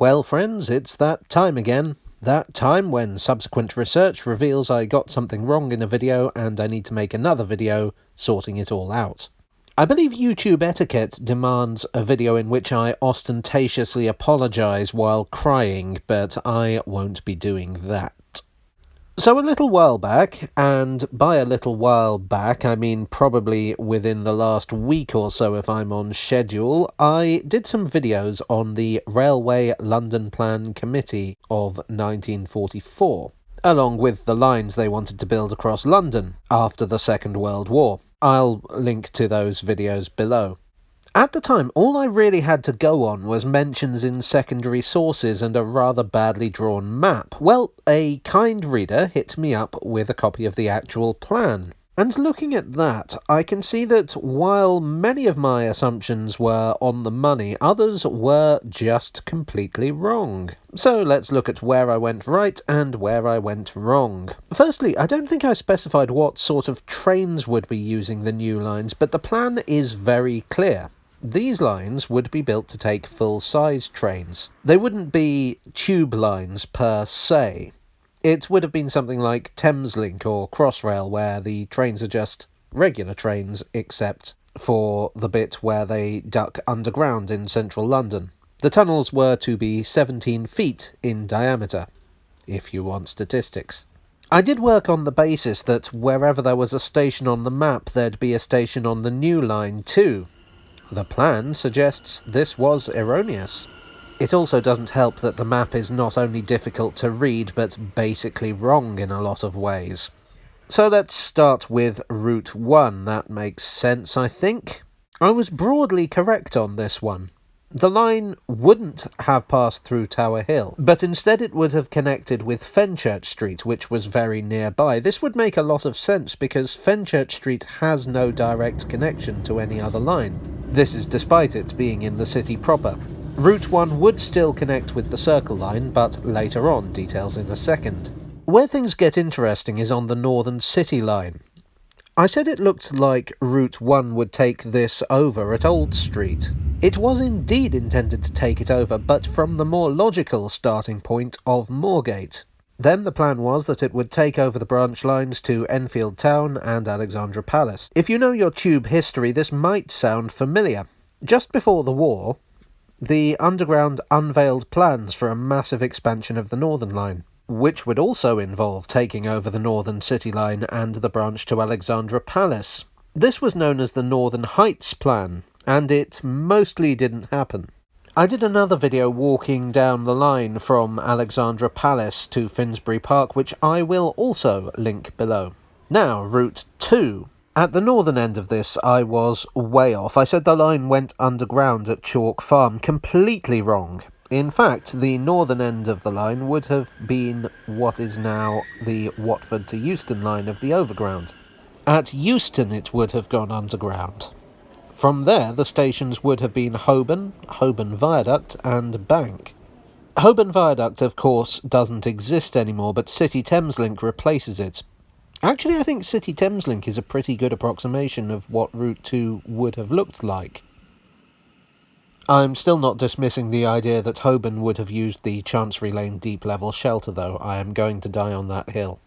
Well, friends, it's that time again. That time when subsequent research reveals I got something wrong in a video and I need to make another video sorting it all out. I believe YouTube etiquette demands a video in which I ostentatiously apologise while crying, but I won't be doing that. So a little while back, and by a little while back I mean probably within the last week or so if I'm on schedule, I did some videos on the Railway London Plan Committee of 1944, along with the lines they wanted to build across London after the Second World War. I'll link to those videos below. At the time, all I really had to go on was mentions in secondary sources and a rather badly drawn map. Well, a kind reader hit me up with a copy of the actual plan. And looking at that, I can see that while many of my assumptions were on the money, others were just completely wrong. So let's look at where I went right and where I went wrong. Firstly, I don't think I specified what sort of trains would be using the new lines, but the plan is very clear. These lines would be built to take full-size trains. They wouldn't be tube lines per se. It would have been something like Thameslink or Crossrail, where the trains are just regular trains, except for the bit where they duck underground in central London. The tunnels were to be 17 feet in diameter, if you want statistics. I did work on the basis that wherever there was a station on the map, there'd be a station on the new line too. The plan suggests this was erroneous. It also doesn't help that the map is not only difficult to read, but basically wrong in a lot of ways. So let's start with Route 1. That makes sense, I think. I was broadly correct on this one. The line wouldn't have passed through Tower Hill, but instead it would have connected with Fenchurch Street, which was very nearby. This would make a lot of sense because Fenchurch Street has no direct connection to any other line. This is despite it being in the city proper. Route 1 would still connect with the Circle Line, but later on, details in a second. Where things get interesting is on the Northern City Line. I said it looked like Route 1 would take this over at Old Street. It was indeed intended to take it over, but from the more logical starting point of Moorgate. Then the plan was that it would take over the branch lines to Enfield Town and Alexandra Palace. If you know your tube history, this might sound familiar. Just before the war, the Underground unveiled plans for a massive expansion of the Northern Line, which would also involve taking over the Northern City Line and the branch to Alexandra Palace. This was known as the Northern Heights Plan, and it mostly didn't happen. I did another video walking down the line from Alexandra Palace to Finsbury Park, which I will also link below. Now, Route 2. At the northern end of this, I was way off. I said the line went underground at Chalk Farm. Completely wrong. In fact, the northern end of the line would have been what is now the Watford to Euston line of the Overground. At Euston it would have gone underground. From there, the stations would have been Holborn, Holborn Viaduct, and Bank. Holborn Viaduct, of course, doesn't exist anymore, but City Thameslink replaces it. Actually, I think City Thameslink is a pretty good approximation of what Route 2 would have looked like. I'm still not dismissing the idea that Holborn would have used the Chancery Lane deep-level shelter, though. I am going to die on that hill.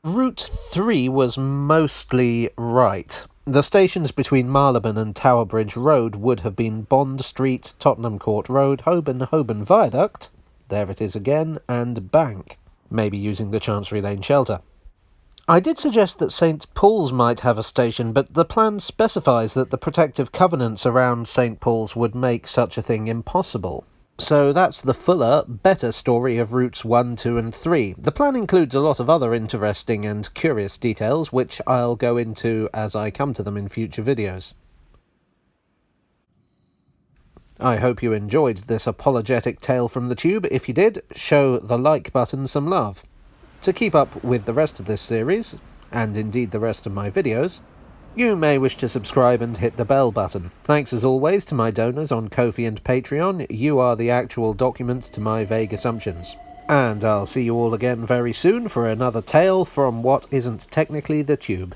Route 3 was mostly right. The stations between Marylebone and Tower Bridge Road would have been Bond Street, Tottenham Court Road, Holborn Viaduct, there it is again, and Bank, maybe using the Chancery Lane shelter. I did suggest that St Paul's might have a station, but the plan specifies that the protective covenants around St Paul's would make such a thing impossible. So that's the fuller, better story of routes 1, 2 and 3. The plan includes a lot of other interesting and curious details, which I'll go into as I come to them in future videos. I hope you enjoyed this apologetic tale from the tube. If you did, show the like button some love. To keep up with the rest of this series, and indeed the rest of my videos, you may wish to subscribe and hit the bell button. Thanks as always to my donors on Ko-fi and Patreon. You are the actual document to my vague assumptions. And I'll see you all again very soon for another tale from what isn't technically the tube.